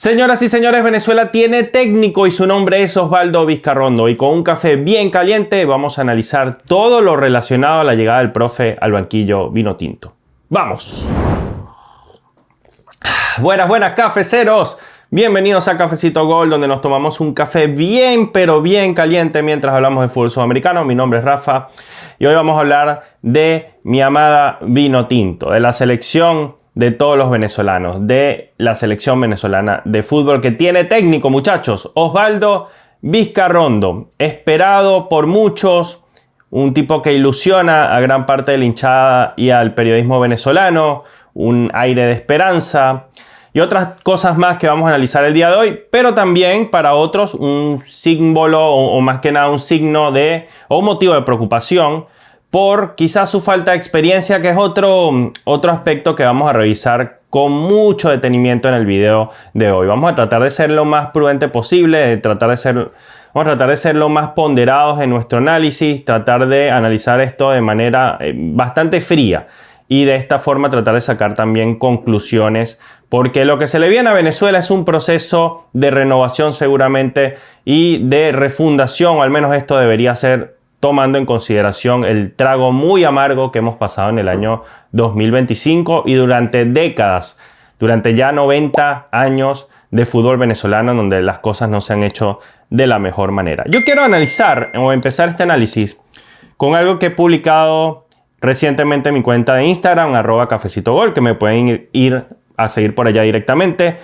Señoras y señores, Venezuela tiene técnico y su nombre es Osvaldo Vizcarrondo. Y con un café bien caliente vamos a analizar todo lo relacionado a la llegada del profe al banquillo vinotinto. ¡Vamos! Buenas cafeceros. Bienvenidos a Cafecito Gol, donde nos tomamos un café bien pero bien caliente mientras hablamos de fútbol sudamericano. Mi nombre es Rafa y hoy vamos a hablar de mi amada Vinotinto, de la selección de todos los venezolanos, de la selección venezolana de fútbol que tiene técnico, muchachos, Osvaldo Vizcarrondo, esperado por muchos, un tipo que ilusiona a gran parte de la hinchada y al periodismo venezolano, un aire de esperanza y otras cosas más que vamos a analizar el día de hoy, pero también para otros un símbolo o más que nada un signo de o un motivo de preocupación por quizás su falta de experiencia, que es otro aspecto que vamos a revisar con mucho detenimiento en el video de hoy. Vamos a tratar de ser lo más prudente posible, vamos a tratar de ser lo más ponderados en nuestro análisis, tratar de analizar esto de manera bastante fría y de esta forma tratar de sacar también conclusiones, porque lo que se le viene a Venezuela es un proceso de renovación seguramente y de refundación, o al menos esto debería ser, tomando en consideración el trago muy amargo que hemos pasado en el año 2025 y durante décadas, durante ya 90 años de fútbol venezolano, donde las cosas no se han hecho de la mejor manera. Yo quiero analizar o empezar este análisis con algo que he publicado recientemente en mi cuenta de Instagram, @cafecitogol, que me pueden ir a seguir por allá directamente.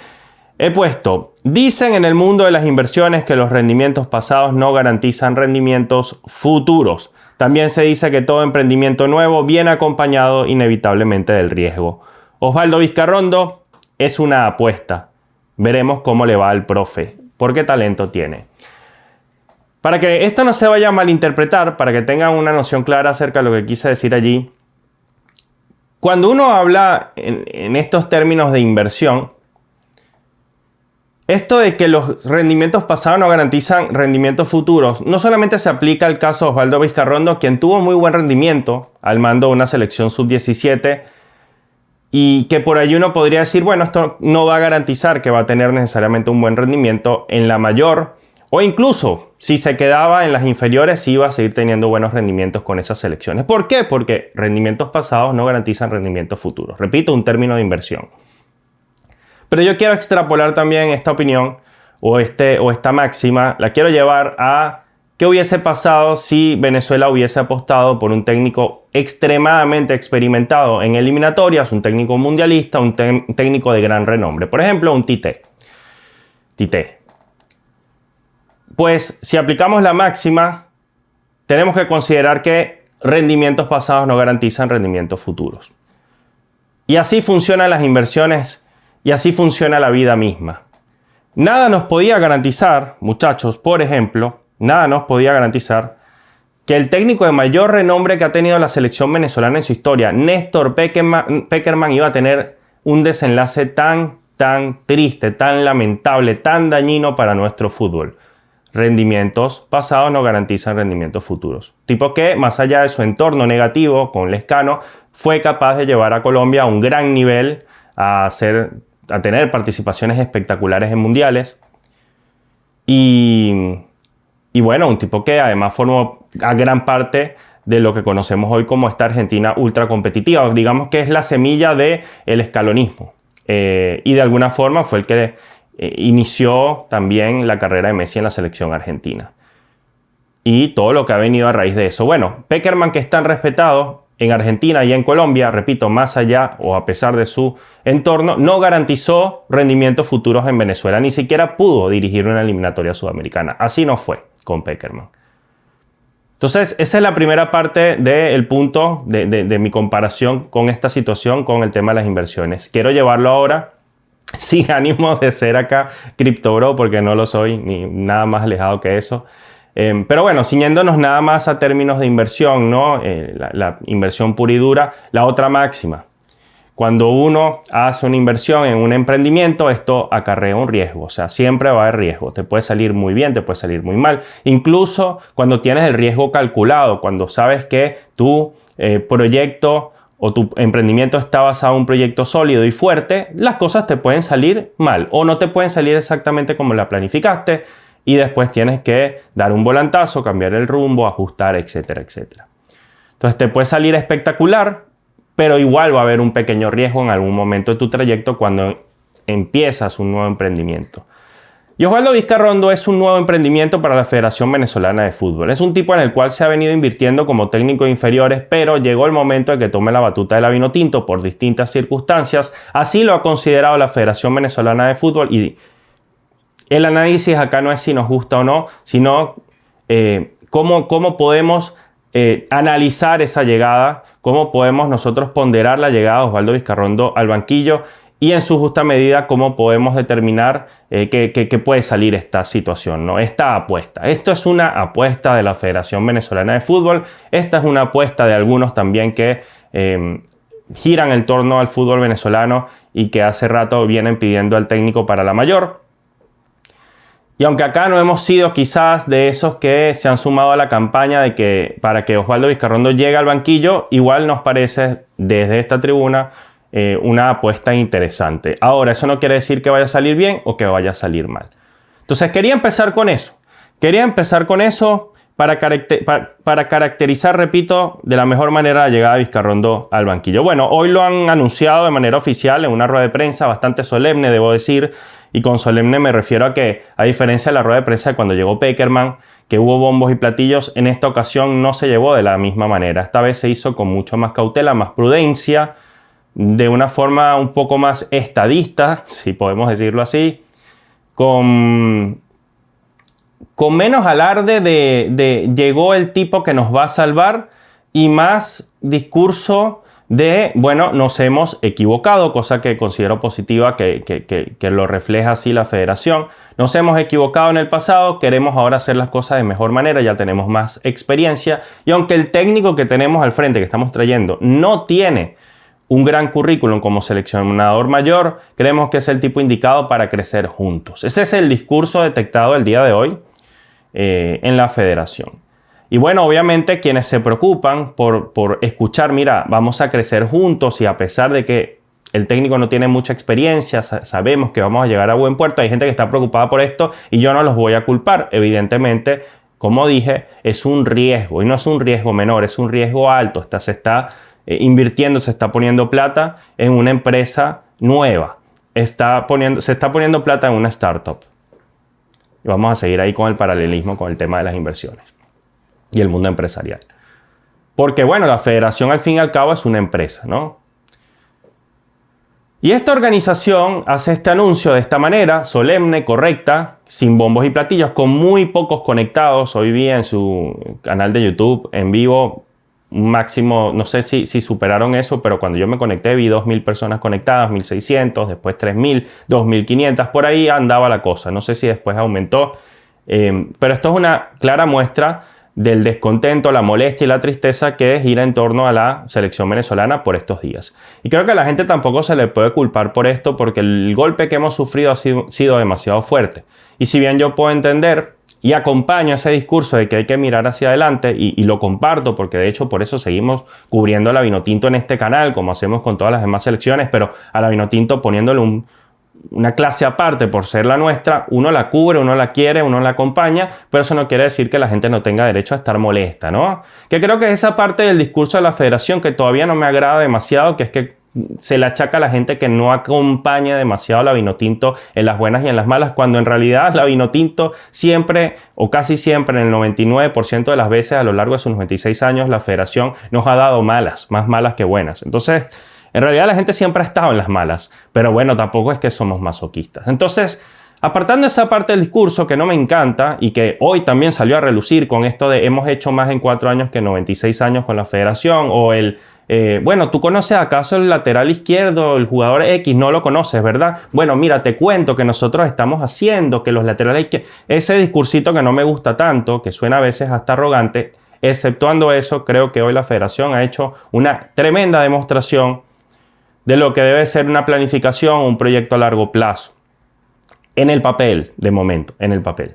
He puesto: dicen en el mundo de las inversiones que los rendimientos pasados no garantizan rendimientos futuros. También se dice que todo emprendimiento nuevo viene acompañado inevitablemente del riesgo. Osvaldo Vizcarrondo es una apuesta. Veremos cómo le va al profe, porque talento tiene. Para que esto no se vaya a malinterpretar, para que tengan una noción clara acerca de lo que quise decir allí, cuando uno habla en estos términos de inversión, esto de que los rendimientos pasados no garantizan rendimientos futuros, no solamente se aplica al caso de Osvaldo Vizcarrondo, quien tuvo muy buen rendimiento al mando de una selección sub-17 y que por ahí uno podría decir, bueno, esto no va a garantizar que va a tener necesariamente un buen rendimiento en la mayor, o incluso si se quedaba en las inferiores sí iba a seguir teniendo buenos rendimientos con esas selecciones. ¿Por qué? Porque rendimientos pasados no garantizan rendimientos futuros. Repito, un término de inversión. Pero yo quiero extrapolar también esta opinión o esta máxima, la quiero llevar a qué hubiese pasado si Venezuela hubiese apostado por un técnico extremadamente experimentado en eliminatorias, un técnico mundialista, un técnico de gran renombre. Por ejemplo, un Tite. Pues si aplicamos la máxima, tenemos que considerar que rendimientos pasados no garantizan rendimientos futuros. Y así funcionan las inversiones. Y así funciona la vida misma. Nada nos podía garantizar, muchachos, por ejemplo, nada nos podía garantizar que el técnico de mayor renombre que ha tenido la selección venezolana en su historia, Néstor Pekerman, iba a tener un desenlace tan triste, tan lamentable, tan dañino para nuestro fútbol. Rendimientos pasados no garantizan rendimientos futuros. Tipo que, más allá de su entorno negativo con Lescano, fue capaz de llevar a Colombia a un gran nivel, a tener participaciones espectaculares en mundiales y bueno, un tipo que además formó a gran parte de lo que conocemos hoy como esta Argentina ultra competitiva, digamos que es la semilla del escalonismo y de alguna forma fue el que inició también la carrera de Messi en la selección argentina y todo lo que ha venido a raíz de eso. Bueno, Pekerman, que es tan respetado en Argentina y en Colombia, repito, más allá o a pesar de su entorno, no garantizó rendimientos futuros en Venezuela, ni siquiera pudo dirigir una eliminatoria sudamericana. Así no fue con Pekerman. Entonces, esa es la primera parte del punto de mi comparación con esta situación, con el tema de las inversiones. Quiero llevarlo ahora sin ánimo de ser acá Crypto Bro, porque no lo soy, ni nada más alejado que eso. Pero bueno, ciñéndonos nada más a términos de inversión, ¿no? La inversión pura y dura, la otra máxima. Cuando uno hace una inversión en un emprendimiento, esto acarrea un riesgo. O sea, siempre va a haber riesgo. Te puede salir muy bien, te puede salir muy mal. Incluso cuando tienes el riesgo calculado, cuando sabes que tu proyecto o tu emprendimiento está basado en un proyecto sólido y fuerte, las cosas te pueden salir mal o no te pueden salir exactamente como la planificaste y después tienes que dar un volantazo, cambiar el rumbo, ajustar, etcétera, etcétera. Entonces te puede salir espectacular, pero igual va a haber un pequeño riesgo en algún momento de tu trayecto cuando empiezas un nuevo emprendimiento. Y Osvaldo Vizcarrondo es un nuevo emprendimiento para la Federación Venezolana de Fútbol. Es un tipo en el cual se ha venido invirtiendo como técnico de inferiores, pero llegó el momento de que tome la batuta de la Vinotinto por distintas circunstancias. Así lo ha considerado la Federación Venezolana de Fútbol y el análisis acá no es si nos gusta o no, sino cómo podemos analizar esa llegada, cómo podemos nosotros ponderar la llegada de Osvaldo Vizcarrondo al banquillo y en su justa medida cómo podemos determinar que puede salir esta situación, ¿no? Esta apuesta. Esto es una apuesta de la Federación Venezolana de Fútbol. Esta es una apuesta de algunos también que giran en torno al fútbol venezolano y que hace rato vienen pidiendo al técnico para la mayor. Y aunque acá no hemos sido quizás de esos que se han sumado a la campaña de que para que Osvaldo Vizcarrondo llegue al banquillo, igual nos parece desde esta tribuna una apuesta interesante. Ahora, eso no quiere decir que vaya a salir bien o que vaya a salir mal. Entonces, quería empezar con eso. Para caracterizar, repito, de la mejor manera la llegada de Vizcarrondo al banquillo. Bueno, hoy lo han anunciado de manera oficial en una rueda de prensa bastante solemne, debo decir. Y con solemne me refiero a que, a diferencia de la rueda de prensa de cuando llegó Pekerman, que hubo bombos y platillos, en esta ocasión no se llevó de la misma manera. Esta vez se hizo con mucho más cautela, más prudencia, de una forma un poco más estadista, si podemos decirlo así, con menos alarde de llegó el tipo que nos va a salvar y más discurso de, bueno, nos hemos equivocado, cosa que considero positiva que lo refleja así la federación. Nos hemos equivocado en el pasado, queremos ahora hacer las cosas de mejor manera, ya tenemos más experiencia y aunque el técnico que tenemos al frente, que estamos trayendo, no tiene un gran currículum como seleccionador mayor, creemos que es el tipo indicado para crecer juntos. Ese es el discurso detectado el día de hoy en la federación. Y bueno, obviamente quienes se preocupan por escuchar, mira, vamos a crecer juntos y a pesar de que el técnico no tiene mucha experiencia, sabemos que vamos a llegar a buen puerto, hay gente que está preocupada por esto y yo no los voy a culpar. Evidentemente, como dije, es un riesgo y no es un riesgo menor, es un riesgo alto. Se está invirtiendo, se está poniendo plata en una empresa nueva. Se está poniendo plata en una startup. Y vamos a seguir ahí con el paralelismo con el tema de las inversiones y el mundo empresarial. Porque bueno, la federación al fin y al cabo es una empresa, ¿no? Y esta organización hace este anuncio de esta manera, solemne, correcta, sin bombos y platillos, con muy pocos conectados. Hoy vi en su canal de YouTube en vivo un máximo, no sé si superaron eso, pero cuando yo me conecté vi 2.000 personas conectadas, 1.600, después 3.000, 2.500, por ahí andaba la cosa. No sé si después aumentó, pero esto es una clara muestra del descontento, la molestia y la tristeza que gira en torno a la selección venezolana por estos días. Y creo que a la gente tampoco se le puede culpar por esto porque el golpe que hemos sufrido ha sido demasiado fuerte. Y si bien yo puedo entender y acompaño ese discurso de que hay que mirar hacia adelante y lo comparto porque de hecho por eso seguimos cubriendo a la Vinotinto en este canal como hacemos con todas las demás selecciones, pero a la Vinotinto poniéndole una clase aparte por ser la nuestra, uno la cubre, uno la quiere, uno la acompaña, pero eso no quiere decir que la gente no tenga derecho a estar molesta, ¿no? Que creo que es esa parte del discurso de la federación que todavía no me agrada demasiado, que es que se le achaca a la gente que no acompaña demasiado a la Vinotinto en las buenas y en las malas, cuando en realidad la Vinotinto siempre o casi siempre, en el 99% de las veces a lo largo de sus 96 años, la federación nos ha dado malas, más malas que buenas. Entonces, en realidad la gente siempre ha estado en las malas, pero bueno, tampoco es que somos masoquistas. Entonces, apartando esa parte del discurso que no me encanta y que hoy también salió a relucir con esto de hemos hecho más en 4 años que 96 años con la federación o bueno, ¿tú conoces acaso el lateral izquierdo, el jugador X? No lo conoces, ¿verdad? Bueno, mira, te cuento que nosotros estamos haciendo que los laterales ese discursito que no me gusta tanto, que suena a veces hasta arrogante, exceptuando eso, creo que hoy la federación ha hecho una tremenda demostración de lo que debe ser una planificación, un proyecto a largo plazo. En el papel, de momento, en el papel.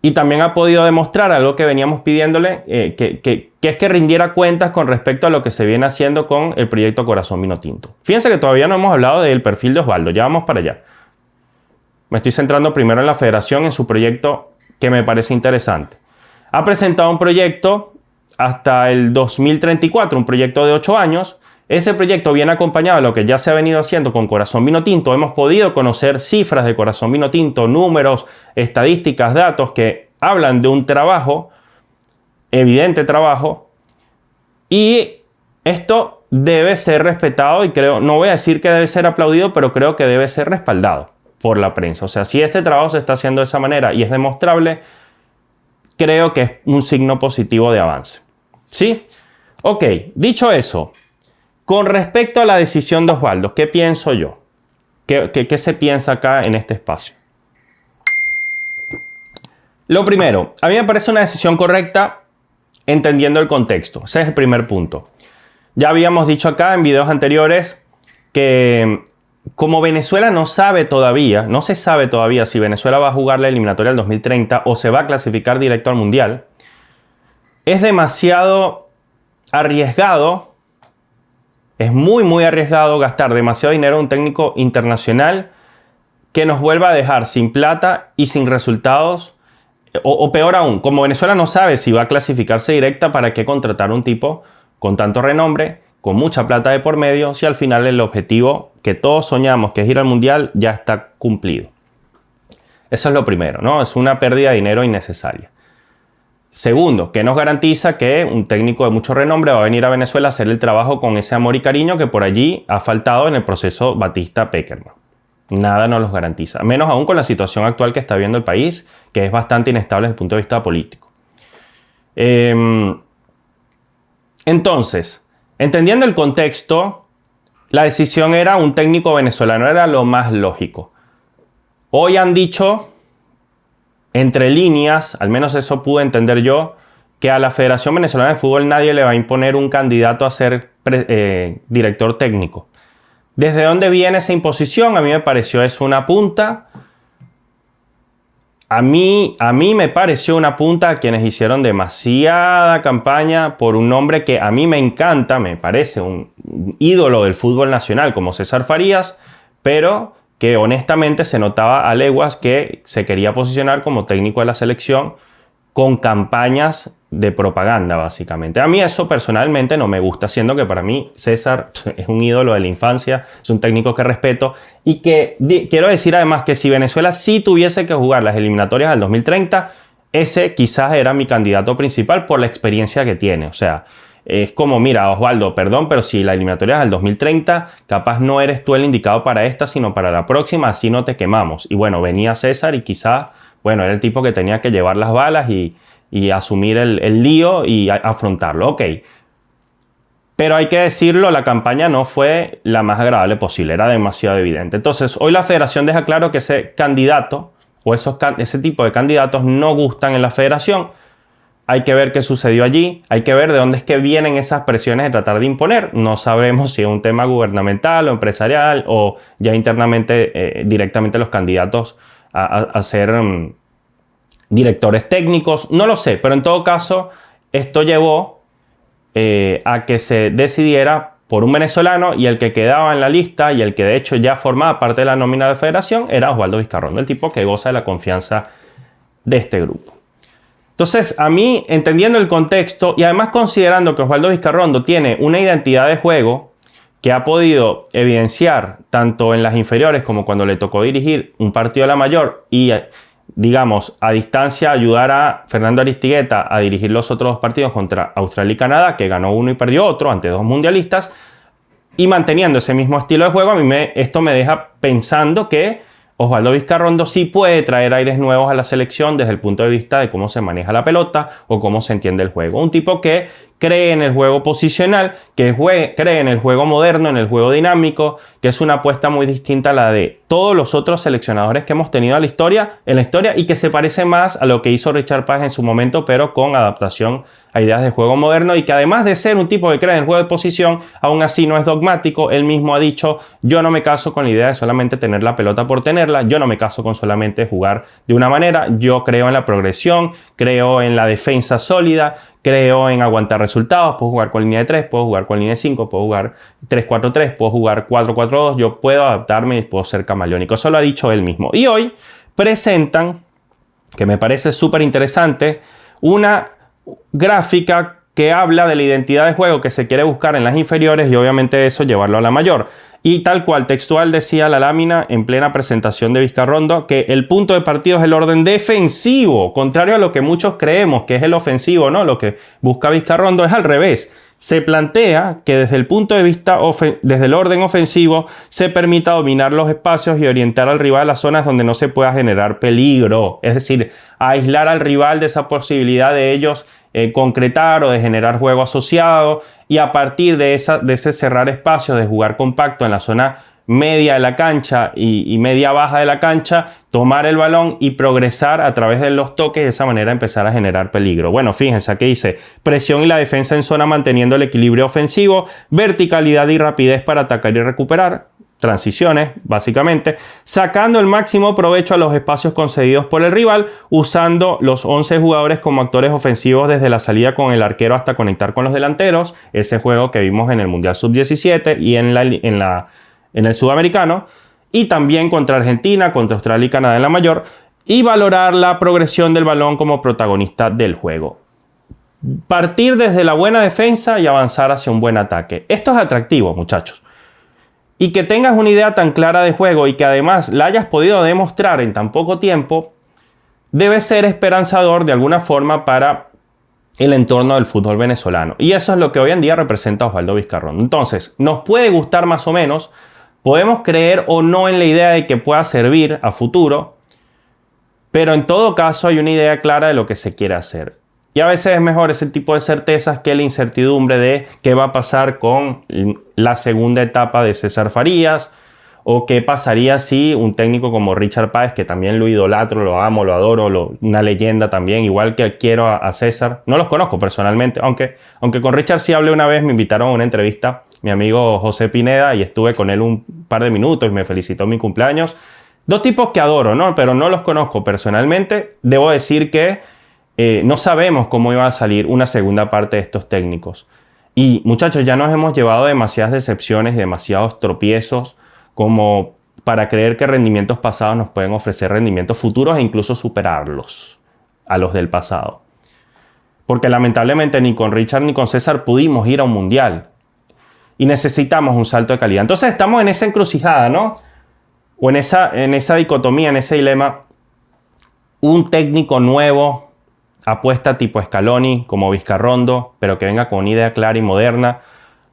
Y también ha podido demostrar algo que veníamos pidiéndole, que es que rindiera cuentas con respecto a lo que se viene haciendo con el proyecto Corazón Vinotinto. Fíjense que todavía no hemos hablado del perfil de Osvaldo, ya vamos para allá. Me estoy centrando primero en la federación, en su proyecto que me parece interesante. Ha presentado un proyecto hasta el 2034, un proyecto de 8 años. Ese proyecto viene acompañado de lo que ya se ha venido haciendo con Corazón Vinotinto. Hemos podido conocer cifras de Corazón Vinotinto, números, estadísticas, datos que hablan de un trabajo, evidente trabajo, y esto debe ser respetado y creo, no voy a decir que debe ser aplaudido, pero creo que debe ser respaldado por la prensa. O sea, si este trabajo se está haciendo de esa manera y es demostrable, creo que es un signo positivo de avance. ¿Sí? Ok, dicho eso, con respecto a la decisión de Osvaldo, ¿qué pienso yo? ¿Qué se piensa acá en este espacio? Lo primero, a mí me parece una decisión correcta entendiendo el contexto. Ese es el primer punto. Ya habíamos dicho acá en videos anteriores que como Venezuela no se sabe todavía si Venezuela va a jugar la eliminatoria del 2030 o se va a clasificar directo al Mundial, es demasiado arriesgado. Es muy arriesgado gastar demasiado dinero en un técnico internacional que nos vuelva a dejar sin plata y sin resultados. O peor aún, como Venezuela no sabe si va a clasificarse directa, ¿para qué contratar un tipo con tanto renombre, con mucha plata de por medio, si al final el objetivo que todos soñamos, que es ir al Mundial, ya está cumplido? Eso es lo primero, ¿no? Es una pérdida de dinero innecesaria. Segundo, ¿qué nos garantiza que un técnico de mucho renombre va a venir a Venezuela a hacer el trabajo con ese amor y cariño que por allí ha faltado en el proceso Batista-Peckerman? Nada nos los garantiza, menos aún con la situación actual que está viviendo el país, que es bastante inestable desde el punto de vista político. Entonces, entendiendo el contexto, la decisión era un técnico venezolano, era lo más lógico. Hoy han dicho, entre líneas, al menos eso pude entender yo, que a la Federación Venezolana de Fútbol nadie le va a imponer un candidato a ser director técnico. ¿Desde dónde viene esa imposición? A mí me pareció eso una punta. A mí me pareció una punta a quienes hicieron demasiada campaña por un nombre que a mí me encanta, me parece un ídolo del fútbol nacional como César Farías, pero que honestamente se notaba a leguas que se quería posicionar como técnico de la selección con campañas de propaganda, básicamente. A mí eso personalmente no me gusta, siendo que para mí César es un ídolo de la infancia, es un técnico que respeto y que quiero decir además que si Venezuela sí tuviese que jugar las eliminatorias del 2030, ese quizás era mi candidato principal por la experiencia que tiene. O sea, es como, mira, Osvaldo, perdón, pero si la eliminatoria es del 2030, capaz no eres tú el indicado para esta, sino para la próxima, así no te quemamos. Y bueno, venía César y quizás, bueno, era el tipo que tenía que llevar las balas y asumir el lío y afrontarlo. Ok. Pero hay que decirlo, la campaña no fue la más agradable posible, era demasiado evidente. Entonces, hoy la federación deja claro que ese candidato o ese tipo de candidatos no gustan en la federación. Hay que ver qué sucedió allí, hay que ver de dónde es que vienen esas presiones de tratar de imponer. No sabremos si es un tema gubernamental o empresarial o ya internamente, directamente los candidatos a ser directores técnicos, no lo sé, pero en todo caso esto llevó a que se decidiera por un venezolano y el que quedaba en la lista y el que de hecho ya formaba parte de la nómina de federación era Osvaldo Vizcarrondo, el tipo que goza de la confianza de este grupo. Entonces, a mí, entendiendo el contexto y además considerando que Osvaldo Vizcarrondo tiene una identidad de juego que ha podido evidenciar tanto en las inferiores como cuando le tocó dirigir un partido de la mayor y, digamos, a distancia ayudar a Fernando Aristigueta a dirigir los otros dos partidos contra Australia y Canadá, que ganó uno y perdió otro ante dos mundialistas, y manteniendo ese mismo estilo de juego, a mí esto me deja pensando que Osvaldo Vizcarrondo sí puede traer aires nuevos a la selección desde el punto de vista de cómo se maneja la pelota o cómo se entiende el juego. Un tipo que cree en el juego posicional, que cree en el juego moderno, en el juego dinámico, que es una apuesta muy distinta a la de todos los otros seleccionadores que hemos tenido en la historia y que se parece más a lo que hizo Richard Páez en su momento, pero con adaptación a ideas de juego moderno y que además de ser un tipo que cree en el juego de posición, aún así no es dogmático. Él mismo ha dicho, yo no me caso con la idea de solamente tener la pelota por tenerla, yo no me caso con solamente jugar de una manera, yo creo en la progresión, creo en la defensa sólida, creo en aguantar resultados, puedo jugar con línea de 3, puedo jugar con línea de 5, puedo jugar 3-4-3, puedo jugar 4-4-2, yo puedo adaptarme y puedo ser camaleónico. Eso lo ha dicho él mismo. Y hoy presentan, que me parece súper interesante, una gráfica que habla de la identidad de juego que se quiere buscar en las inferiores y obviamente eso llevarlo a la mayor. Y tal cual, textual decía la lámina en plena presentación de Vizcarrondo que el punto de partida es el orden defensivo, contrario a lo que muchos creemos que es el ofensivo, ¿no? Lo que busca Vizcarrondo es al revés. Se plantea que desde el punto de vista, desde el orden ofensivo, se permita dominar los espacios y orientar al rival a las zonas donde no se pueda generar peligro. Es decir, aislar al rival de esa posibilidad de ellos concretar o de generar juego asociado y a partir de ese cerrar espacios, de jugar compacto en la zona media de la cancha y media baja de la cancha, tomar el balón y progresar a través de los toques y de esa manera empezar a generar peligro. Bueno, fíjense, aquí dice presión y la defensa en zona manteniendo el equilibrio ofensivo, verticalidad y rapidez para atacar y recuperar, transiciones básicamente, sacando el máximo provecho a los espacios concedidos por el rival, usando los 11 jugadores como actores ofensivos desde la salida con el arquero hasta conectar con los delanteros, ese juego que vimos en el Mundial Sub-17 y en el Sudamericano, y también contra Argentina, contra Australia y Canadá en la mayor, y valorar la progresión del balón como protagonista del juego. Partir desde la buena defensa y avanzar hacia un buen ataque. Esto es atractivo, muchachos. Y que tengas una idea tan clara de juego y que además la hayas podido demostrar en tan poco tiempo, debe ser esperanzador de alguna forma para el entorno del fútbol venezolano. Y eso es lo que hoy en día representa Osvaldo Vizcarrondo. Entonces, nos puede gustar más o menos, podemos creer o no en la idea de que pueda servir a futuro, pero en todo caso hay una idea clara de lo que se quiere hacer. Y a veces es mejor ese tipo de certezas que la incertidumbre de qué va a pasar con la segunda etapa de César Farías o qué pasaría si un técnico como Richard Páez, que también lo idolatro, lo amo, lo adoro, una leyenda también, igual que quiero a César. No los conozco personalmente, aunque con Richard sí hablé una vez, me invitaron a una entrevista mi amigo José Pineda y estuve con él un par de minutos y me felicitó mi cumpleaños. Dos tipos que adoro, ¿no? Pero no los conozco personalmente. Debo decir que no sabemos cómo iba a salir una segunda parte de estos técnicos. Y muchachos, ya nos hemos llevado demasiadas decepciones, demasiados tropiezos, como para creer que rendimientos pasados nos pueden ofrecer rendimientos futuros e incluso superarlos a los del pasado. Porque lamentablemente ni con Richard ni con César pudimos ir a un mundial. Y necesitamos un salto de calidad. Entonces estamos en esa encrucijada, ¿no? O en esa dicotomía, en ese dilema. Un técnico nuevo, apuesta tipo Scaloni, como Vizcarrondo, pero que venga con una idea clara y moderna.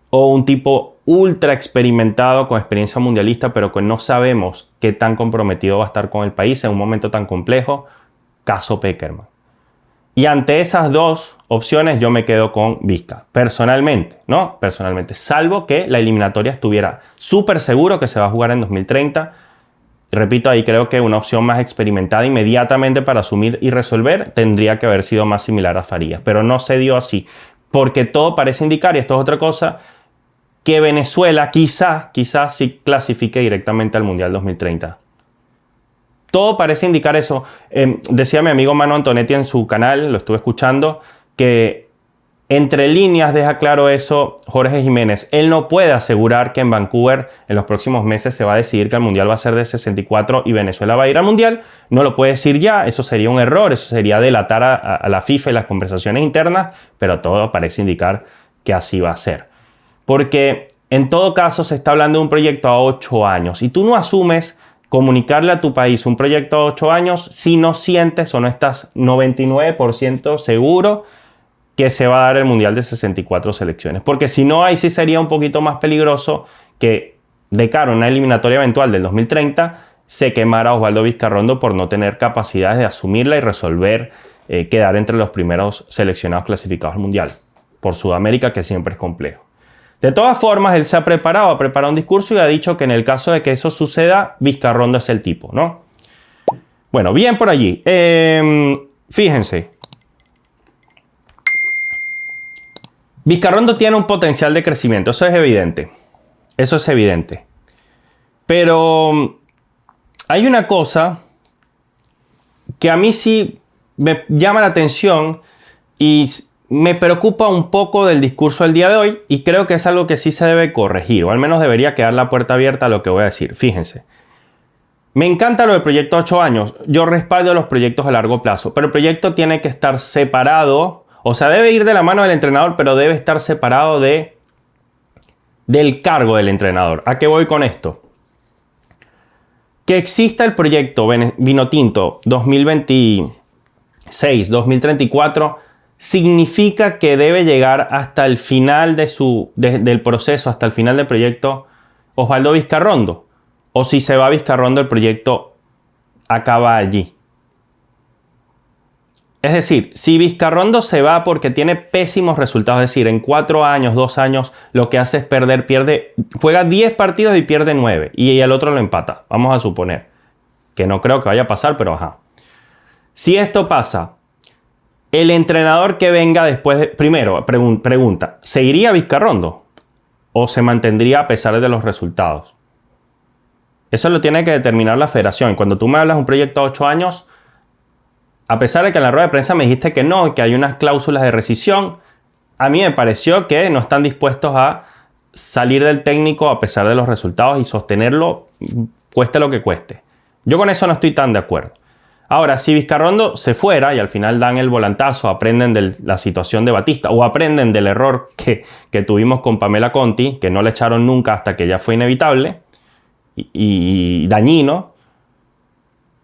O un tipo ultra experimentado, con experiencia mundialista, pero que no sabemos qué tan comprometido va a estar con el país en un momento tan complejo. Caso Pekerman. Y ante esas dos opciones yo me quedo con Vizca, personalmente, ¿no? Personalmente, salvo que la eliminatoria estuviera súper seguro que se va a jugar en 2030. Repito, ahí creo que una opción más experimentada inmediatamente para asumir y resolver tendría que haber sido más similar a Farías, pero no se dio así, porque todo parece indicar, y esto es otra cosa, que Venezuela quizá sí clasifique directamente al Mundial 2030. Todo parece indicar eso. Decía mi amigo Mano Antonetti en su canal, lo estuve escuchando, que entre líneas deja claro eso Jorge Jiménez. Él no puede asegurar que en Vancouver en los próximos meses se va a decidir que el Mundial va a ser de 64 y Venezuela va a ir al Mundial. No lo puede decir ya, eso sería un error, eso sería delatar a la FIFA y las conversaciones internas, pero todo parece indicar que así va a ser. Porque en todo caso se está hablando de un proyecto a 8 años y tú no asumes comunicarle a tu país un proyecto a 8 años si no sientes o no estás 99% seguro que se va a dar el Mundial de 64 selecciones. Porque si no, ahí sí sería un poquito más peligroso que de cara a una eliminatoria eventual del 2030 se quemara Osvaldo Vizcarrondo por no tener capacidades de asumirla y resolver quedar entre los primeros seleccionados clasificados al Mundial. Por Sudamérica, que siempre es complejo. De todas formas, él se ha preparado un discurso y ha dicho que en el caso de que eso suceda, Vizcarrondo es el tipo, ¿no? Bueno, bien por allí. Fíjense. Vizcarrondo tiene un potencial de crecimiento, eso es evidente. Eso es evidente. Pero hay una cosa que a mí sí me llama la atención y me preocupa un poco del discurso del día de hoy, y creo que es algo que sí se debe corregir, o al menos debería quedar la puerta abierta a lo que voy a decir. Fíjense, me encanta lo del proyecto a 8 años, yo respaldo los proyectos a largo plazo, pero el proyecto tiene que estar separado, o sea, debe ir de la mano del entrenador, pero debe estar separado del cargo del entrenador. ¿A qué voy con esto? Que exista el proyecto Vinotinto 2026-2034 significa que debe llegar hasta el final del proceso, hasta el final del proyecto Osvaldo Vizcarrondo. O si se va Vizcarrondo, el proyecto acaba allí. Es decir, si Vizcarrondo se va porque tiene pésimos resultados, es decir, en 4 años, 2 años, lo que hace es juega 10 partidos y pierde 9, y el otro lo empata, vamos a suponer, que no creo que vaya a pasar, pero ajá. Si esto pasa, el entrenador que venga después primero, pregunta, ¿se iría Vizcarrondo o se mantendría a pesar de los resultados? Eso lo tiene que determinar la federación. Cuando tú me hablas de un proyecto a 8 años, a pesar de que en la rueda de prensa me dijiste que no, que hay unas cláusulas de rescisión, a mí me pareció que no están dispuestos a salir del técnico a pesar de los resultados y sostenerlo, cueste lo que cueste. Yo con eso no estoy tan de acuerdo. Ahora, si Vizcarrondo se fuera y al final dan el volantazo, aprenden de la situación de Batista o aprenden del error que tuvimos con Pamela Conti, que no le echaron nunca hasta que ya fue inevitable y dañino,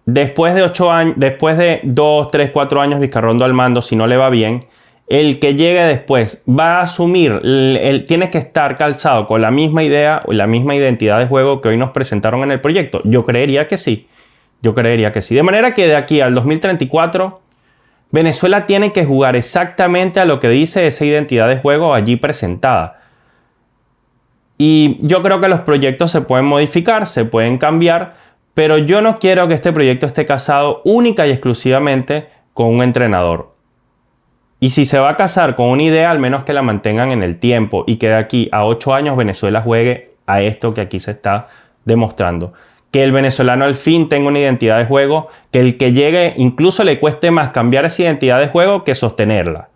después de 8 años, después de 2, 3, 4 años Vizcarrondo al mando, si no le va bien, el que llegue después va a asumir, tiene que estar calzado con la misma idea o la misma identidad de juego que hoy nos presentaron en el proyecto. Yo creería que sí. De manera que de aquí al 2034, Venezuela tiene que jugar exactamente a lo que dice esa identidad de juego allí presentada. Y yo creo que los proyectos se pueden modificar, se pueden cambiar, pero yo no quiero que este proyecto esté casado única y exclusivamente con un entrenador. Y si se va a casar con una idea, al menos que la mantengan en el tiempo y que de aquí a 8 años Venezuela juegue a esto que aquí se está demostrando. Que el venezolano al fin tenga una identidad de juego, que el que llegue incluso le cueste más cambiar esa identidad de juego que sostenerla.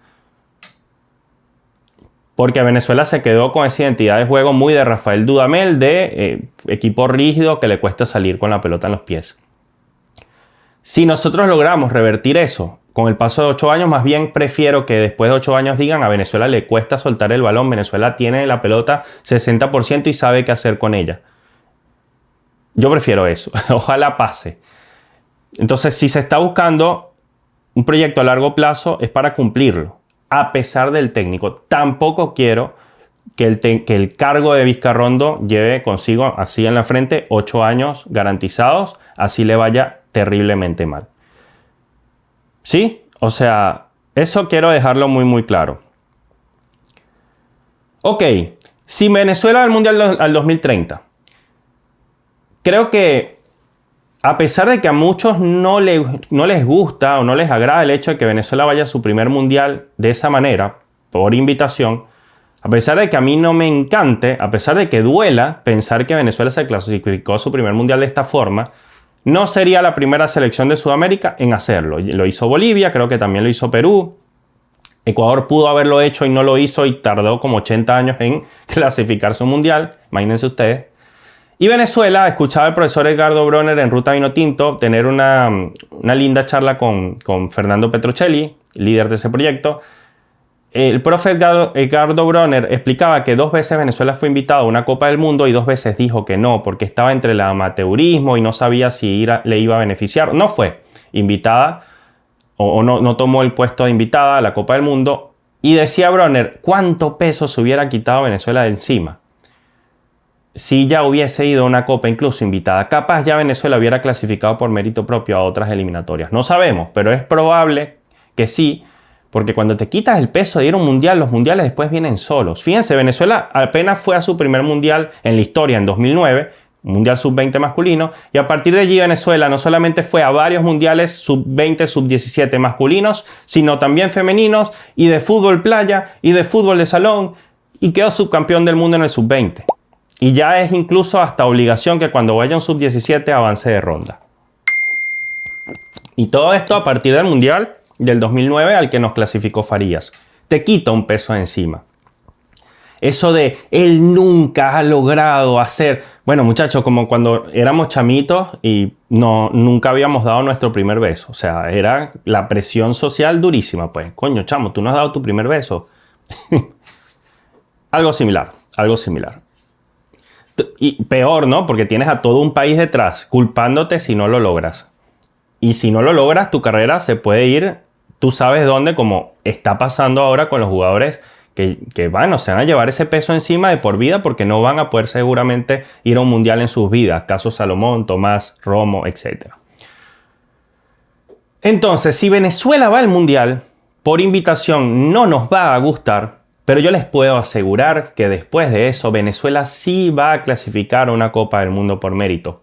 Porque Venezuela se quedó con esa identidad de juego muy de Rafael Dudamel, de equipo rígido que le cuesta salir con la pelota en los pies. Si nosotros logramos revertir eso con el paso de 8 años, más bien prefiero que después de 8 años digan a Venezuela le cuesta soltar el balón, Venezuela tiene la pelota 60% y sabe qué hacer con ella. Yo prefiero eso, ojalá pase. Entonces, si se está buscando un proyecto a largo plazo, es para cumplirlo, a pesar del técnico. Tampoco quiero que el cargo de Vizcarrondo lleve consigo, así en la frente, 8 años garantizados, así le vaya terriblemente mal. ¿Sí? O sea, eso quiero dejarlo muy, muy claro. Ok, si Venezuela al Mundial al 2030... Creo que a pesar de que a muchos no les gusta o no les agrada el hecho de que Venezuela vaya a su primer mundial de esa manera, por invitación, a pesar de que a mí no me encante, a pesar de que duela pensar que Venezuela se clasificó a su primer mundial de esta forma, no sería la primera selección de Sudamérica en hacerlo. Lo hizo Bolivia, creo que también lo hizo Perú. Ecuador pudo haberlo hecho y no lo hizo y tardó como 80 años en clasificarse a un mundial, imagínense ustedes. Y Venezuela, escuchaba al profesor Edgardo Bronner en Ruta Vinotinto tener una linda charla con Fernando Petrocelli, líder de ese proyecto. El profe Edgardo Bronner explicaba que 2 veces Venezuela fue invitado a una Copa del Mundo y 2 veces dijo que no, porque estaba entre el amateurismo y no sabía si le iba a beneficiar. No fue invitada o no tomó el puesto de invitada a la Copa del Mundo. Y decía Bronner, ¿cuánto peso se hubiera quitado Venezuela de encima si ya hubiese ido a una Copa incluso invitada? Capaz ya Venezuela hubiera clasificado por mérito propio a otras eliminatorias. No sabemos, pero es probable que sí, porque cuando te quitas el peso de ir a un mundial, los mundiales después vienen solos. Fíjense, Venezuela apenas fue a su primer mundial en la historia en 2009, Mundial Sub-20 masculino, y a partir de allí Venezuela no solamente fue a varios mundiales Sub-20, Sub-17 masculinos, sino también femeninos, y de fútbol playa, y de fútbol de salón, y quedó subcampeón del mundo en el Sub-20. Y ya es incluso hasta obligación que cuando vaya a un Sub-17 avance de ronda. Y todo esto a partir del Mundial del 2009 al que nos clasificó Farías. Te quita un peso encima. Eso de él nunca ha logrado hacer... Bueno, muchachos, como cuando éramos chamitos y nunca habíamos dado nuestro primer beso. O sea, era la presión social durísima. Pues, coño, chamo, tú no has dado tu primer beso. Algo similar, algo similar. Y peor, ¿no? Porque tienes a todo un país detrás culpándote si no lo logras. Y si no lo logras, tu carrera se puede ir, tú sabes dónde, como está pasando ahora con los jugadores que bueno, se van a llevar ese peso encima de por vida porque no van a poder seguramente ir a un mundial en sus vidas. Caso Salomón, Tomás, Romo, etc. Entonces, si Venezuela va al mundial, por invitación no nos va a gustar, pero yo les puedo asegurar que después de eso Venezuela sí va a clasificar a una Copa del Mundo por mérito.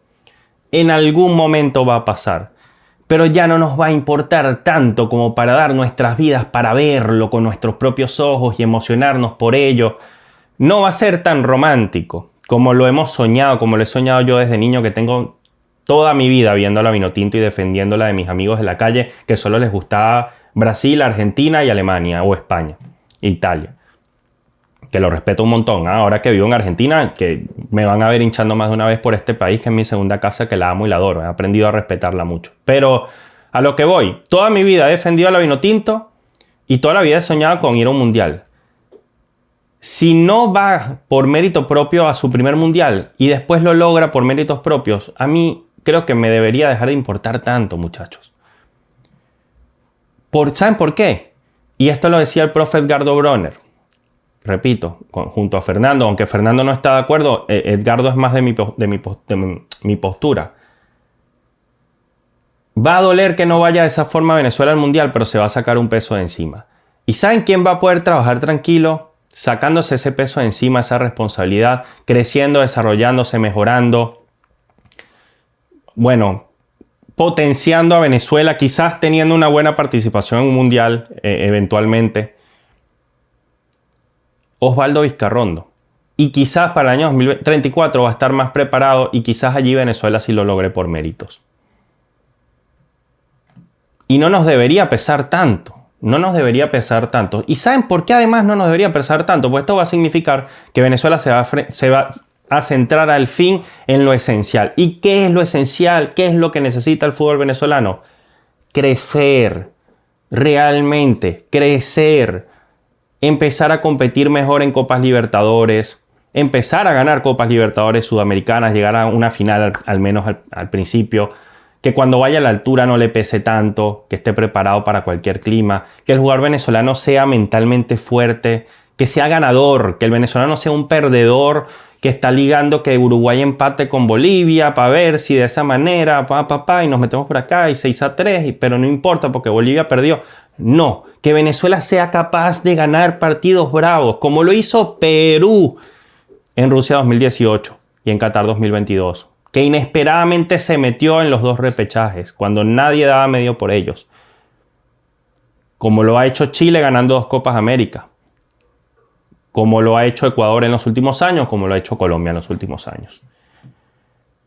En algún momento va a pasar. Pero ya no nos va a importar tanto como para dar nuestras vidas para verlo con nuestros propios ojos y emocionarnos por ello. No va a ser tan romántico como lo hemos soñado, como lo he soñado yo desde niño, que tengo toda mi vida viendo la Vinotinto y defendiéndola de mis amigos de la calle que solo les gustaba Brasil, Argentina y Alemania, o España, Italia. Que lo respeto un montón. Ahora que vivo en Argentina, que me van a ver hinchando más de una vez por este país, que es mi segunda casa, que la amo y la adoro. He aprendido a respetarla mucho. Pero a lo que voy, toda mi vida he defendido a la Vinotinto y toda la vida he soñado con ir a un mundial. Si no va por mérito propio a su primer mundial y después lo logra por méritos propios, a mí creo que me debería dejar de importar tanto, muchachos. ¿Saben por qué? Y esto lo decía el profe Edgardo Bronner. Repito, junto a Fernando, aunque Fernando no está de acuerdo, Edgardo es más de mi postura. Va a doler que no vaya de esa forma a Venezuela al mundial, pero se va a sacar un peso de encima. ¿Y saben quién va a poder trabajar tranquilo? Sacándose ese peso de encima, esa responsabilidad, creciendo, desarrollándose, mejorando. Bueno, potenciando a Venezuela, quizás teniendo una buena participación en un mundial eventualmente. Osvaldo Vizcarrondo. Y quizás para el año 2034 va a estar más preparado y quizás allí Venezuela sí lo logre por méritos. Y no nos debería pesar tanto. No nos debería pesar tanto. ¿Y saben por qué además no nos debería pesar tanto? Pues esto va a significar que Venezuela se va a centrar al fin en lo esencial. ¿Y qué es lo esencial? ¿Qué es lo que necesita el fútbol venezolano? Crecer. Realmente. Crecer. Empezar a competir mejor en Copas Libertadores, empezar a ganar Copas Libertadores sudamericanas, llegar a una final al menos al principio, que cuando vaya a la altura no le pese tanto, que esté preparado para cualquier clima, que el jugador venezolano sea mentalmente fuerte, que sea ganador, que el venezolano sea un perdedor que está ligando que Uruguay empate con Bolivia para ver si de esa manera, y nos metemos por acá y 6-3, pero no importa porque Bolivia perdió. No, que Venezuela sea capaz de ganar partidos bravos, como lo hizo Perú en Rusia 2018 y en Qatar 2022, que inesperadamente se metió en los dos repechajes, cuando nadie daba medio por ellos. Como lo ha hecho Chile ganando 2 Copas América, como lo ha hecho Ecuador en los últimos años, como lo ha hecho Colombia en los últimos años.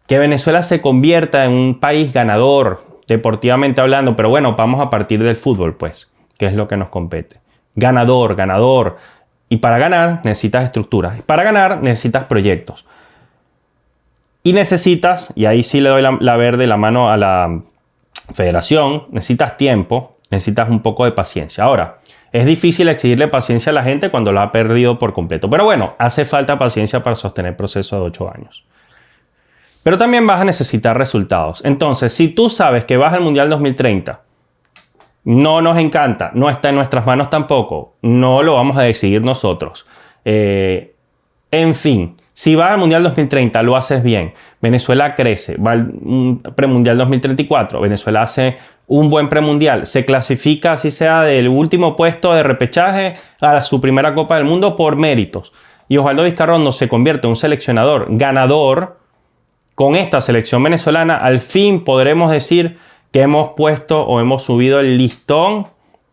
Que Venezuela se convierta en un país ganador, deportivamente hablando, pero bueno, vamos a partir del fútbol, pues, que es lo que nos compete. Ganador, ganador. Y para ganar necesitas estructuras. Para ganar necesitas proyectos. Y necesitas, y ahí sí le doy la verde, la mano a la federación, necesitas tiempo, necesitas un poco de paciencia. Ahora, es difícil exigirle paciencia a la gente cuando lo ha perdido por completo. Pero bueno, hace falta paciencia para sostener el proceso de 8 años. Pero también vas a necesitar resultados. Entonces, si tú sabes que vas al Mundial 2030, no nos encanta, no está en nuestras manos tampoco, no lo vamos a decidir nosotros. En fin, si vas al Mundial 2030, lo haces bien. Venezuela crece, va al premundial 2034, Venezuela hace un buen premundial, se clasifica, así sea del último puesto de repechaje a su primera Copa del Mundo por méritos. Y Osvaldo Vizcarrondo se convierte en un seleccionador ganador. con esta selección venezolana al fin podremos decir que hemos puesto o hemos subido el listón,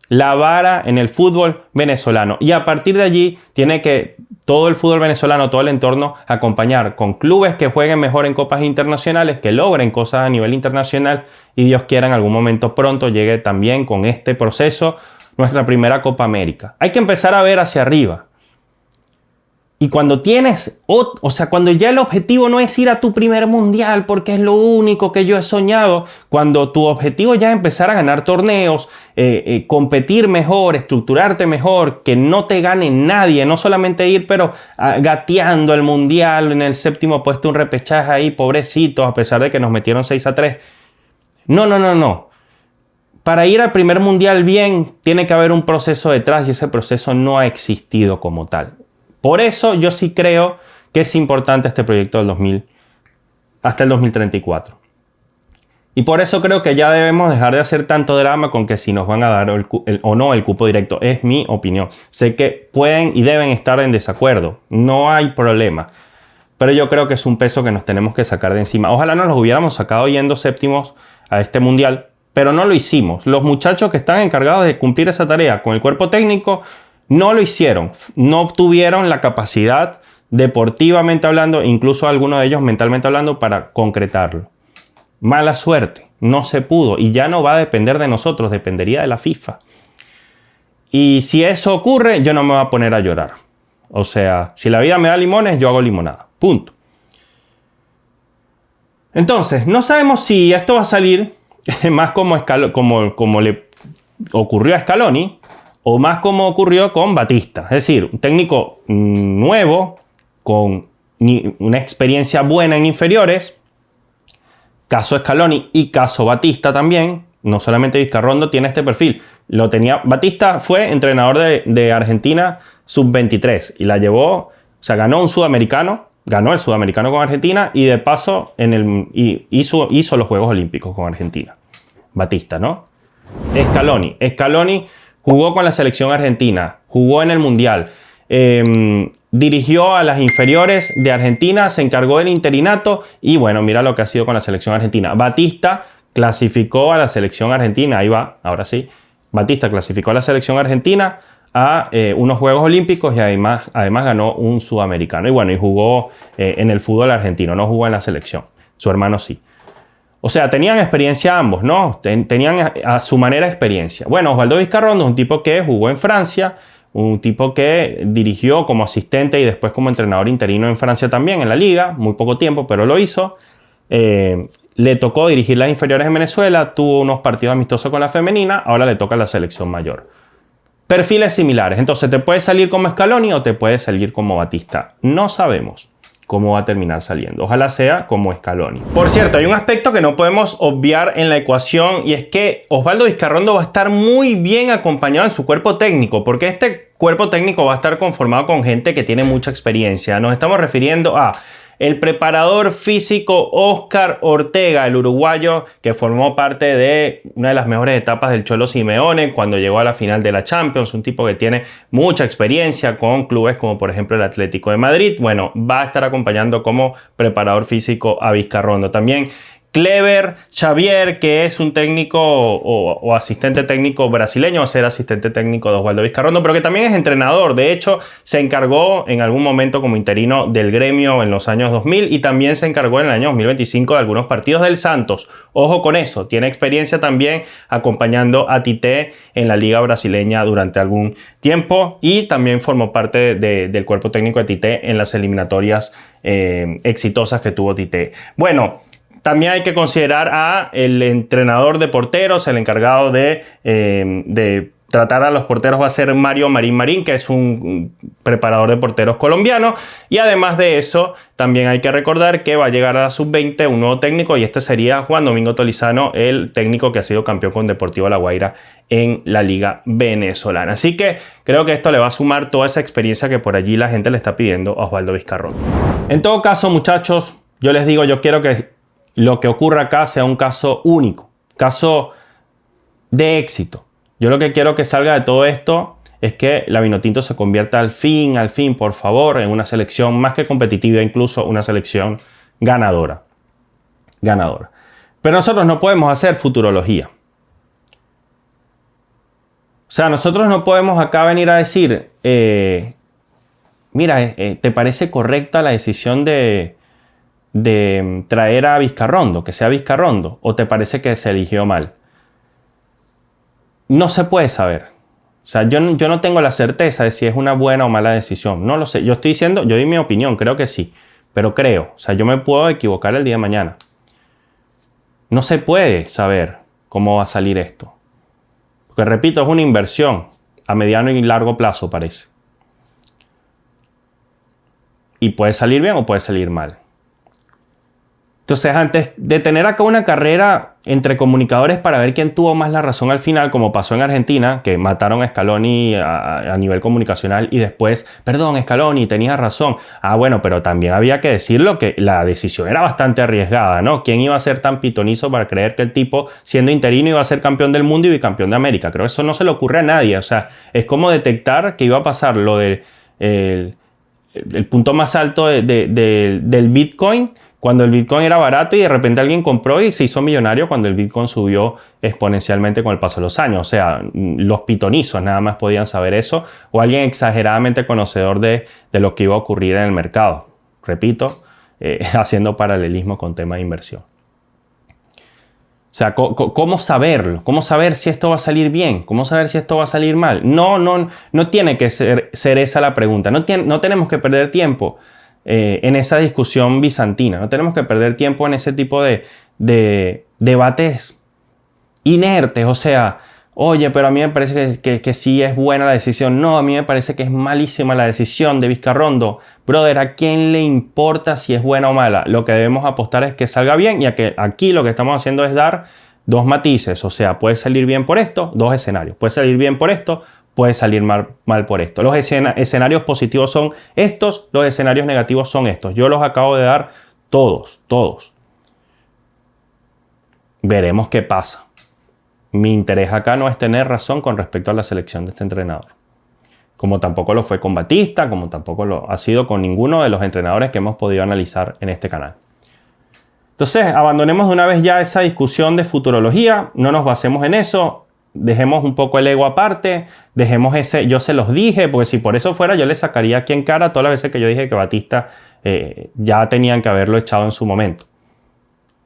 la vara en el fútbol venezolano. Y a partir de allí tiene que todo el fútbol venezolano, todo el entorno, acompañar con clubes que jueguen mejor en copas internacionales, que logren cosas a nivel internacional y Dios quiera en algún momento pronto llegue también con este proceso nuestra primera Copa América. Hay que empezar a ver hacia arriba. Y cuando tienes, cuando ya el objetivo no es ir a tu primer mundial porque es lo único que yo he soñado, cuando tu objetivo ya es empezar a ganar torneos, competir mejor, estructurarte mejor, que no te gane nadie, no solamente ir pero gateando el mundial en el 7º puesto, un repechaje ahí, pobrecitos, a pesar de que nos metieron 6-3. No. Para ir al primer mundial bien, tiene que haber un proceso detrás y ese proceso no ha existido como tal. Por eso yo sí creo que es importante este proyecto hasta el 2034. Y por eso creo que ya debemos dejar de hacer tanto drama con que si nos van a dar o no el cupo directo. Es mi opinión. Sé que pueden y deben estar en desacuerdo. No hay problema. Pero yo creo que es un peso que nos tenemos que sacar de encima. Ojalá nos los hubiéramos sacado yendo séptimos a este mundial, pero no lo hicimos. Los muchachos que están encargados de cumplir esa tarea con el cuerpo técnico no lo hicieron, no obtuvieron la capacidad deportivamente hablando, incluso algunos de ellos mentalmente hablando, para concretarlo. Mala suerte, no se pudo y ya no va a depender de nosotros, dependería de la FIFA. Y si eso ocurre, yo no me voy a poner a llorar. O sea, si la vida me da limones, yo hago limonada. Punto. Entonces, no sabemos si esto va a salir más como le ocurrió a Scaloni, o más como ocurrió con Batista. Es decir, un técnico nuevo, con una experiencia buena en inferiores, caso Scaloni y caso Batista también, no solamente Vizcarrondo tiene este perfil. Batista fue entrenador de Argentina sub-23 y la llevó, ganó un sudamericano, ganó el sudamericano con Argentina y de paso hizo los Juegos Olímpicos con Argentina. Batista, ¿no? Scaloni jugó con la selección argentina, jugó en el Mundial, dirigió a las inferiores de Argentina, se encargó del interinato y bueno, mira lo que ha sido con la selección argentina. Batista clasificó a la selección argentina, ahí va, ahora sí. Batista clasificó a la selección argentina a unos Juegos Olímpicos y además ganó un sudamericano. Y bueno, y jugó en el fútbol argentino, no jugó en la selección. Su hermano sí. O sea, tenían experiencia ambos, ¿no? Tenían a su manera experiencia. Bueno, Osvaldo Vizcarrondo es un tipo que jugó en Francia, un tipo que dirigió como asistente y después como entrenador interino en Francia también, en la liga, muy poco tiempo, pero lo hizo. Le tocó dirigir las inferiores en Venezuela, tuvo unos partidos amistosos con la femenina, ahora le toca la selección mayor. Perfiles similares, entonces te puede salir como Scaloni o te puede salir como Batista. No sabemos cómo va a terminar saliendo. Ojalá sea como Scaloni. Por cierto, hay un aspecto que no podemos obviar en la ecuación y es que Osvaldo Vizcarrondo va a estar muy bien acompañado en su cuerpo técnico, porque este cuerpo técnico va a estar conformado con gente que tiene mucha experiencia. Nos estamos refiriendo a el preparador físico Óscar Ortega, el uruguayo que formó parte de una de las mejores etapas del Cholo Simeone cuando llegó a la final de la Champions, un tipo que tiene mucha experiencia con clubes como por ejemplo el Atlético de Madrid. Bueno, va a estar acompañando como preparador físico a Vizcarrondo. También Clever Xavier, que es un técnico o asistente técnico brasileño, va a ser asistente técnico de Osvaldo Vizcarrondo, pero que también es entrenador. De hecho, se encargó en algún momento como interino del Gremio en los años 2000 y también se encargó en el año 2025 de algunos partidos del Santos. Ojo con eso, tiene experiencia también acompañando a Tite en la liga brasileña durante algún tiempo y también formó parte del cuerpo técnico de Tite en las eliminatorias exitosas que tuvo Tite. Bueno, también hay que considerar a el entrenador de porteros, el encargado de tratar a los porteros va a ser Mario Marín, que es un preparador de porteros colombiano. Y además de eso, también hay que recordar que va a llegar a la sub-20 un nuevo técnico y este sería Juan Domingo Tolizano, el técnico que ha sido campeón con Deportivo La Guaira en la Liga Venezolana. Así que creo que esto le va a sumar toda esa experiencia que por allí la gente le está pidiendo a Osvaldo Vizcarrondo. En todo caso, muchachos, yo les digo, yo quiero que lo que ocurra acá sea un caso único, caso de éxito. Yo lo que quiero que salga de todo esto es que la Vinotinto se convierta al fin, por favor, en una selección más que competitiva, incluso una selección ganadora. ganadora. Pero nosotros no podemos hacer futurología. O sea, nosotros no podemos acá venir a decir, mira, ¿te parece correcta la decisión de traer a Vizcarrondo, que sea Vizcarrondo? ¿O te parece que se eligió mal? No se puede saber. O sea, yo no tengo la certeza de si es una buena o mala decisión. No lo sé. Yo estoy diciendo, yo di mi opinión, creo que sí. Pero creo. O sea, yo me puedo equivocar el día de mañana. No se puede saber cómo va a salir esto. Porque repito, es una inversión a mediano y largo plazo, parece. Y puede salir bien o puede salir mal. Entonces, antes de tener acá una carrera entre comunicadores para ver quién tuvo más la razón al final, como pasó en Argentina, que mataron a Scaloni a nivel comunicacional y después, perdón, Scaloni, tenías razón. Ah, bueno, pero también había que decirlo que la decisión era bastante arriesgada, ¿no? ¿Quién iba a ser tan pitonizo para creer que el tipo, siendo interino, iba a ser campeón del mundo y bicampeón de América? Creo que eso no se le ocurre a nadie. O sea, es como detectar que iba a pasar lo del el punto más alto del Bitcoin, cuando el Bitcoin era barato y de repente alguien compró y se hizo millonario cuando el Bitcoin subió exponencialmente con el paso de los años. O sea, los pitonizos nada más podían saber eso, o alguien exageradamente conocedor de lo que iba a ocurrir en el mercado. Repito, haciendo paralelismo con tema de inversión. O sea, ¿cómo saberlo? ¿Cómo saber si esto va a salir bien? ¿Cómo saber si esto va a salir mal? No tiene que ser esa la pregunta. No tenemos que perder tiempo en esa discusión bizantina. No tenemos que perder tiempo en ese tipo de debates inertes. O sea, oye, pero a mí me parece que sí es buena la decisión. No, a mí me parece que es malísima la decisión de Vizcarrondo. Brother, ¿a quién le importa si es buena o mala? Lo que debemos apostar es que salga bien, y aquí lo que estamos haciendo es dar dos matices. O sea, puede salir bien por esto, dos escenarios. Puede salir bien por esto, puede salir mal por esto. Los escenarios positivos son estos, los escenarios negativos son estos. Yo los acabo de dar todos. Veremos qué pasa. Mi interés acá no es tener razón con respecto a la selección de este entrenador. Como tampoco lo fue con Batista, como tampoco lo ha sido con ninguno de los entrenadores que hemos podido analizar en este canal. Entonces, abandonemos de una vez ya esa discusión de futurología, no nos basemos en eso. Dejemos un poco el ego aparte, dejemos ese, yo se los dije, porque si por eso fuera yo le sacaría aquí en cara todas las veces que yo dije que Batista ya tenían que haberlo echado en su momento.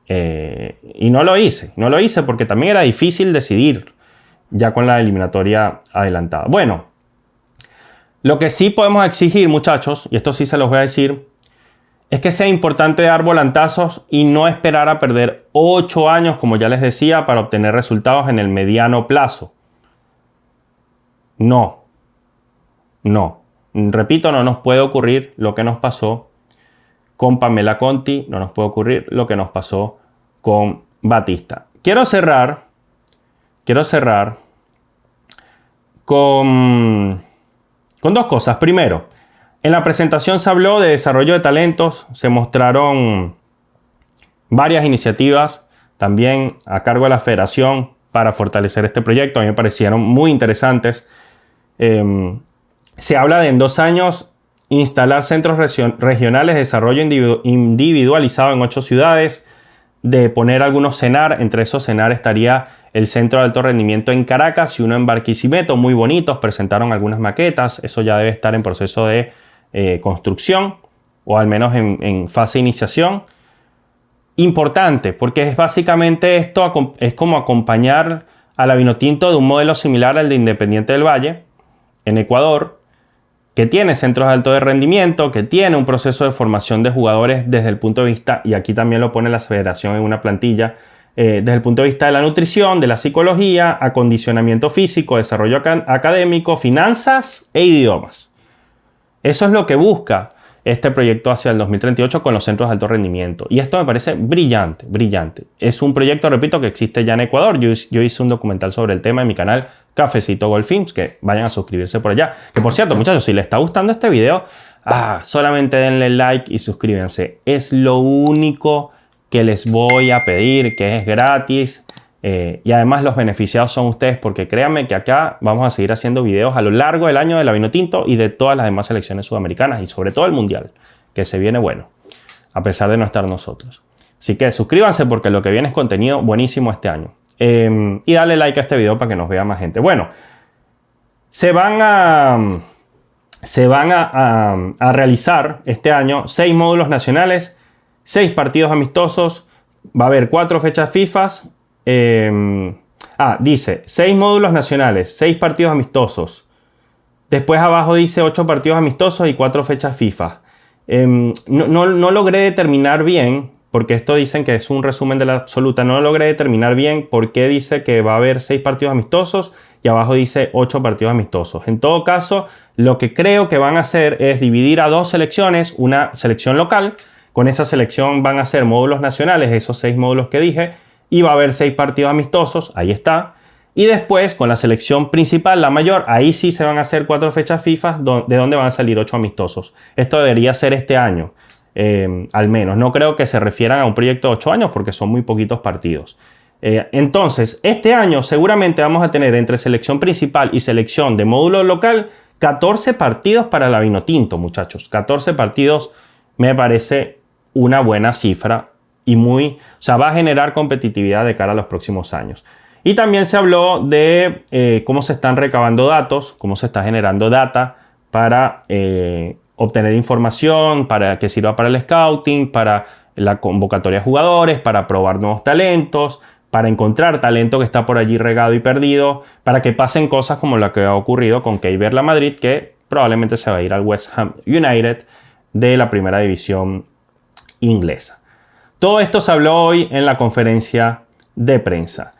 Y no lo hice porque también era difícil decidir ya con la eliminatoria adelantada. Bueno, lo que sí podemos exigir, muchachos, y esto sí se los voy a decir, es que sea importante dar volantazos y no esperar a perder 8 años, como ya les decía, para obtener resultados en el mediano plazo. No. Repito, no nos puede ocurrir lo que nos pasó con Pamela Conti, no nos puede ocurrir lo que nos pasó con Batista. Quiero cerrar con dos cosas. Primero, en la presentación se habló de desarrollo de talentos, se mostraron varias iniciativas también a cargo de la federación para fortalecer este proyecto. A mí me parecieron muy interesantes. Se habla de en 2 años instalar centros regionales de desarrollo individualizado en 8 ciudades, de poner algunos CENAR. Entre esos CENAR estaría el Centro de Alto Rendimiento en Caracas y uno en Barquisimeto, muy bonitos, presentaron algunas maquetas. Eso ya debe estar en proceso de construcción, o al menos en fase de iniciación. Importante, porque es básicamente esto, es como acompañar a la Vinotinto de un modelo similar al de Independiente del Valle en Ecuador, que tiene centros de alto rendimiento, que tiene un proceso de formación de jugadores desde el punto de vista, y aquí también lo pone la federación en una plantilla, desde el punto de vista de la nutrición, de la psicología, acondicionamiento físico, desarrollo académico, finanzas e idiomas. Eso es lo que busca este proyecto hacia el 2038 con los centros de alto rendimiento. Y esto me parece brillante. Es un proyecto, repito, que existe ya en Ecuador. Yo hice un documental sobre el tema en mi canal Cafecito Golfins, que vayan a suscribirse por allá. Que por cierto, muchachos, si les está gustando este video, solamente denle like y suscríbanse. Es lo único que les voy a pedir, que es gratis. Y además los beneficiados son ustedes, porque créanme que acá vamos a seguir haciendo videos a lo largo del año de la Vinotinto y de todas las demás selecciones sudamericanas, y sobre todo el Mundial, que se viene bueno, a pesar de no estar nosotros. Así que suscríbanse porque lo que viene es contenido buenísimo este año. Y dale like a este video para que nos vea más gente. Bueno, se van a realizar este año 6 módulos nacionales, 6 partidos amistosos, va a haber 4 fechas FIFA. Dice 6 módulos nacionales, 6 partidos amistosos. Después abajo dice 8 partidos amistosos y 4 fechas FIFA. No logré determinar bien, porque esto dicen que es un resumen de la absoluta, no logré determinar bien por qué dice que va a haber 6 partidos amistosos y abajo dice 8 partidos amistosos. En todo caso, lo que creo que van a hacer es dividir a 2 selecciones, una selección local, con esa selección van a ser módulos nacionales, esos 6 módulos que dije, y va a haber 6 partidos amistosos, ahí está. Y después, con la selección principal, la mayor, ahí sí se van a hacer 4 fechas FIFA, de donde van a salir 8 amistosos. Esto debería ser este año, al menos. No creo que se refieran a un proyecto de 8 años, porque son muy poquitos partidos. Entonces, este año seguramente vamos a tener entre selección principal y selección de módulo local 14 partidos para la Vinotinto, muchachos. 14 partidos me parece una buena cifra y va a generar competitividad de cara a los próximos años. Y también se habló de cómo se están recabando datos, cómo se está generando data para obtener información, para que sirva para el scouting, para la convocatoria de jugadores, para probar nuevos talentos, para encontrar talento que está por allí regado y perdido, para que pasen cosas como la que ha ocurrido con Keylor Lamadrid, que probablemente se va a ir al West Ham United de la primera división inglesa. Todo esto se habló hoy en la conferencia de prensa.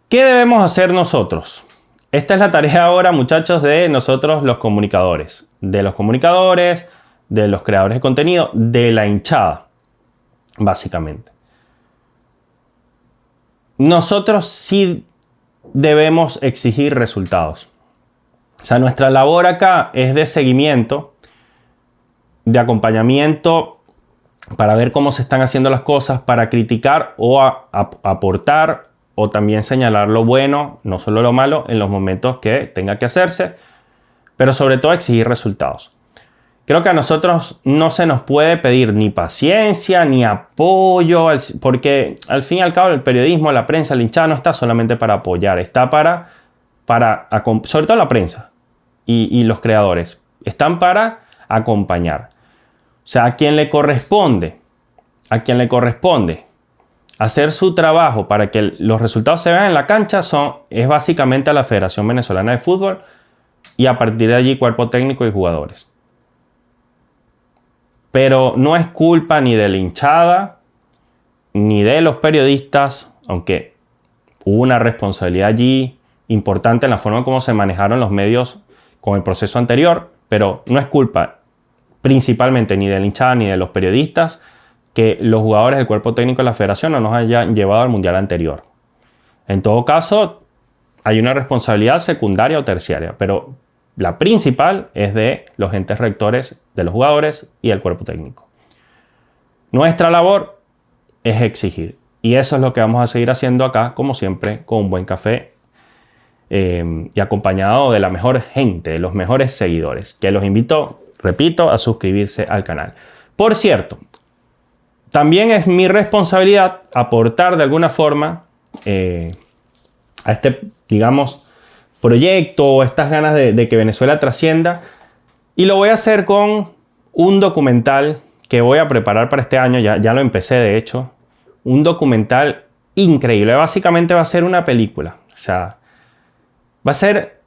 ¿Qué debemos hacer nosotros? Esta es la tarea ahora, muchachos, de nosotros los comunicadores. De los creadores de contenido, de la hinchada, básicamente. Nosotros sí debemos exigir resultados. O sea, nuestra labor acá es de seguimiento, de acompañamiento, para ver cómo se están haciendo las cosas, para criticar o aportar o también señalar lo bueno, no solo lo malo, en los momentos que tenga que hacerse, pero sobre todo exigir resultados. Creo que a nosotros no se nos puede pedir ni paciencia, ni apoyo, porque al fin y al cabo el periodismo, la prensa, la hinchada no está solamente para apoyar, está sobre todo la prensa y los creadores, están para acompañar. O sea, a quien le corresponde hacer su trabajo para que los resultados se vean en la cancha es básicamente a la Federación Venezolana de Fútbol y a partir de allí cuerpo técnico y jugadores. Pero no es culpa ni de la hinchada ni de los periodistas, aunque hubo una responsabilidad allí importante en la forma como se manejaron los medios con el proceso anterior, pero no es culpa principalmente ni de la hinchada ni de los periodistas que los jugadores del cuerpo técnico de la federación no nos hayan llevado al mundial anterior. En todo caso, hay una responsabilidad secundaria o terciaria, pero la principal es de los entes rectores de los jugadores y el cuerpo técnico. Nuestra labor es exigir. Y eso es lo que vamos a seguir haciendo acá, como siempre, con un buen café y acompañado de la mejor gente, de los mejores seguidores, que los invito, repito, a suscribirse al canal. Por cierto, también es mi responsabilidad aportar de alguna forma a este, digamos, proyecto o estas ganas de que Venezuela trascienda, y lo voy a hacer con un documental que voy a preparar para este año, ya lo empecé de hecho, un documental increíble, básicamente va a ser una película, o sea, va a ser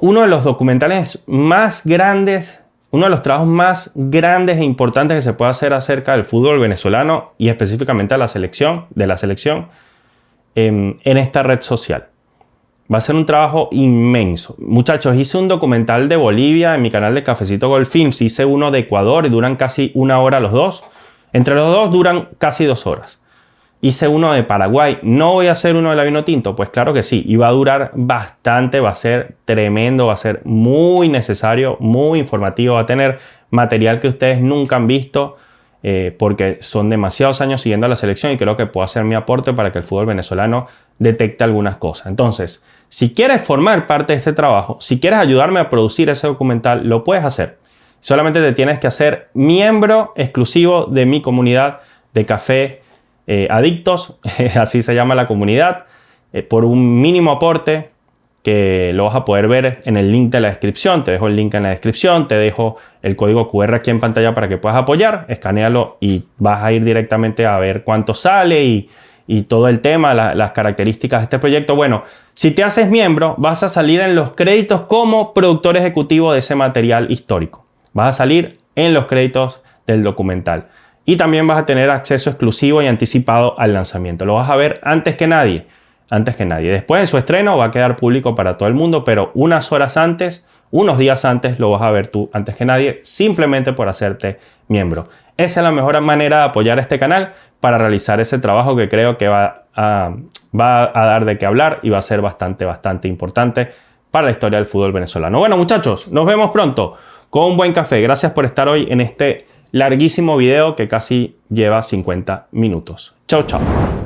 uno de los documentales más grandes, uno de los trabajos más grandes e importantes que se puede hacer acerca del fútbol venezolano y específicamente de la selección en esta red social. Va a ser un trabajo inmenso. Muchachos, hice un documental de Bolivia en mi canal de Cafecito Gold Films. Hice uno de Ecuador y duran casi 1 hora los dos. Entre los dos duran casi 2 horas. Hice uno de Paraguay. ¿No voy a hacer uno de la Vinotinto? Pues claro que sí. Y va a durar bastante. Va a ser tremendo. Va a ser muy necesario, muy informativo. Va a tener material que ustedes nunca han visto. Porque son demasiados años siguiendo a la selección y creo que puedo hacer mi aporte para que el fútbol venezolano detecte algunas cosas. Entonces, si quieres formar parte de este trabajo, si quieres ayudarme a producir ese documental, lo puedes hacer. Solamente te tienes que hacer miembro exclusivo de mi comunidad de café adictos, así se llama la comunidad, por un mínimo aporte que lo vas a poder ver en el link de la descripción. Te dejo el link en la descripción, te dejo el código QR aquí en pantalla para que puedas apoyar, escanéalo y vas a ir directamente a ver cuánto sale y todo el tema, las características de este proyecto. Bueno, si te haces miembro, vas a salir en los créditos como productor ejecutivo de ese material histórico. Vas a salir en los créditos del documental. Y también vas a tener acceso exclusivo y anticipado al lanzamiento. Lo vas a ver antes que nadie. Antes que nadie. Después de su estreno va a quedar público para todo el mundo, pero unas horas antes, unos días antes, lo vas a ver tú antes que nadie, simplemente por hacerte miembro. Esa es la mejor manera de apoyar este canal para realizar ese trabajo que creo que va a dar de qué hablar y va a ser bastante importante para la historia del fútbol venezolano. Bueno, muchachos, nos vemos pronto con un buen café. Gracias por estar hoy en este larguísimo video que casi lleva 50 minutos. Chao, chao.